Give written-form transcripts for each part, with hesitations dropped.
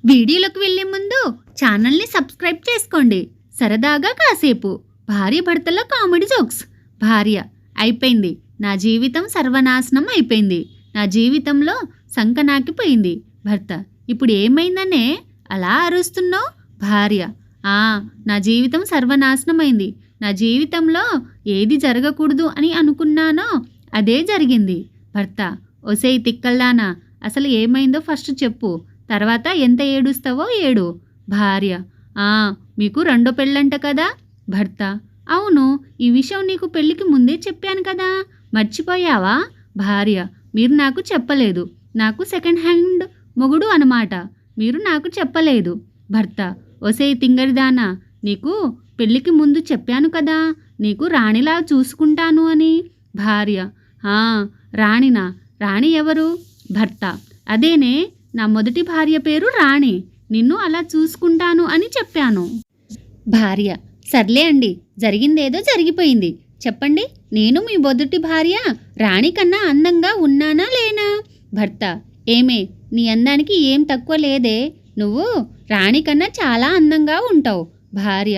వీడియోలోకి వెళ్ళే ముందు ఛానల్ని సబ్స్క్రైబ్ చేసుకోండి. సరదాగా కాసేపు భార్య భర్తల కామెడీ జోక్స్. భార్య: అయిపోయింది, నా జీవితం సర్వనాశనం అయిపోయింది, నా జీవితంలో సంకనాకిపోయింది. భర్త: ఇప్పుడు ఏమైందనే అలా అరుస్తున్నావు? భార్య: నా జీవితం సర్వనాశనమైంది, నా జీవితంలో ఏది జరగకూడదు అని అనుకున్నానో అదే జరిగింది. భర్త: ఒసేయ్ తిక్కల్దానా, అసలు ఏమైందో ఫస్ట్ చెప్పు, తర్వాత ఎంత ఏడుస్తావో ఏడు. భార్య: మీకు రెండో పెళ్ళంట కదా? భర్త: అవును, ఈ విషయం నీకు పెళ్ళికి ముందే చెప్పాను కదా, మర్చిపోయావా? భార్య: మీరు నాకు చెప్పలేదు, నాకు సెకండ్ హ్యాండ్ మొగుడు అన్నమాట, మీరు నాకు చెప్పలేదు. భర్త: ఒసేయ్ తింగరిదానా, నీకు పెళ్ళికి ముందు చెప్పాను కదా, నీకు రాణిలా చూసుకుంటాను అని. భార్య: రాణినా? రాణి ఎవరు? భర్త: అదేనే, నా మొదటి భార్య పేరు రాణి, నిన్ను అలా చూసుకుంటాను అని చెప్పాను. భార్య: సర్లే అండి, జరిగిందేదో జరిగిపోయింది, చెప్పండి, నేను మీ మొదటి భార్య రాణి కన్నా అందంగా ఉన్నానా లేనా? భర్త: ఏమే, నీ అందానికి ఏం తక్కువ లేదే, నువ్వు రాణి కన్నా చాలా అందంగా ఉంటావు. భార్య: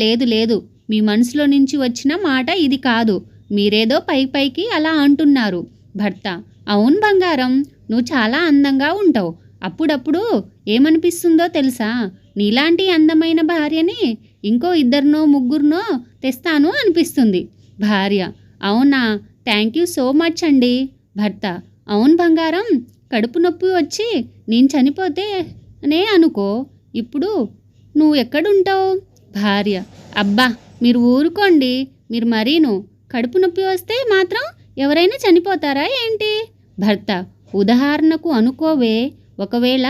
లేదు లేదు, మీ మనసులో నుంచి వచ్చిన మాట ఇది కాదు, మీరేదో పైకి అలా అంటున్నారు. భర్త: అవును బంగారం, నువ్వు చాలా అందంగా ఉంటావు, అప్పుడప్పుడు ఏమనిపిస్తుందో తెలుసా, నీలాంటి అందమైన భార్యని ఇంకో ఇద్దరినో ముగ్గురినో తెస్తాను అనిపిస్తుంది. భార్య: అవునా, థ్యాంక్ యూ సో మచ్ అండి. భర్త: అవును బంగారం, కడుపు నొప్పి వచ్చి నేను చనిపోతే అనే అనుకో, ఇప్పుడు నువ్వు ఎక్కడుంటావు? భార్య: అబ్బా మీరు ఊరుకోండి, మీరు మరీను, కడుపు నొప్పి వస్తే మాత్రం ఎవరైనా చనిపోతారా ఏంటి? భర్త: ఉదాహరణకు అనుకోవే, ఒకవేళ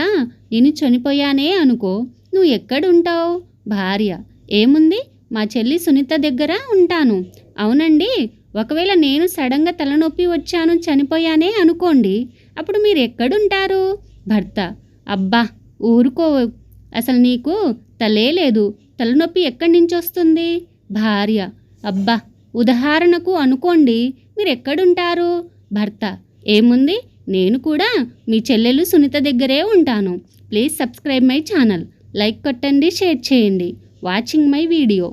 నేను చనిపోయానే అనుకో, నువ్వు ఎక్కడుంటావు? భార్య: ఏముంది, మా చెల్లి సునీత దగ్గర ఉంటాను. అవునండి, ఒకవేళ నేను సడన్గా తలనొప్పి వచ్చాను చనిపోయానే అనుకోండి, అప్పుడు మీరు ఎక్కడుంటారు? భర్త: అబ్బా ఊరుకో, అసలు నీకు తలే లేదు, తలనొప్పి ఎక్కడి నుంచి వస్తుంది? భార్య: అబ్బా ఉదాహరణకు అనుకోండి, మీరు ఎక్కడుంటారు? భర్త: ఏముంది, నేను కూడా మీ చెల్లెలు సునీత దగ్గరే ఉంటాను. Please subscribe my channel, like కొట్టండి, షేర్ చేయండి. Watching my video.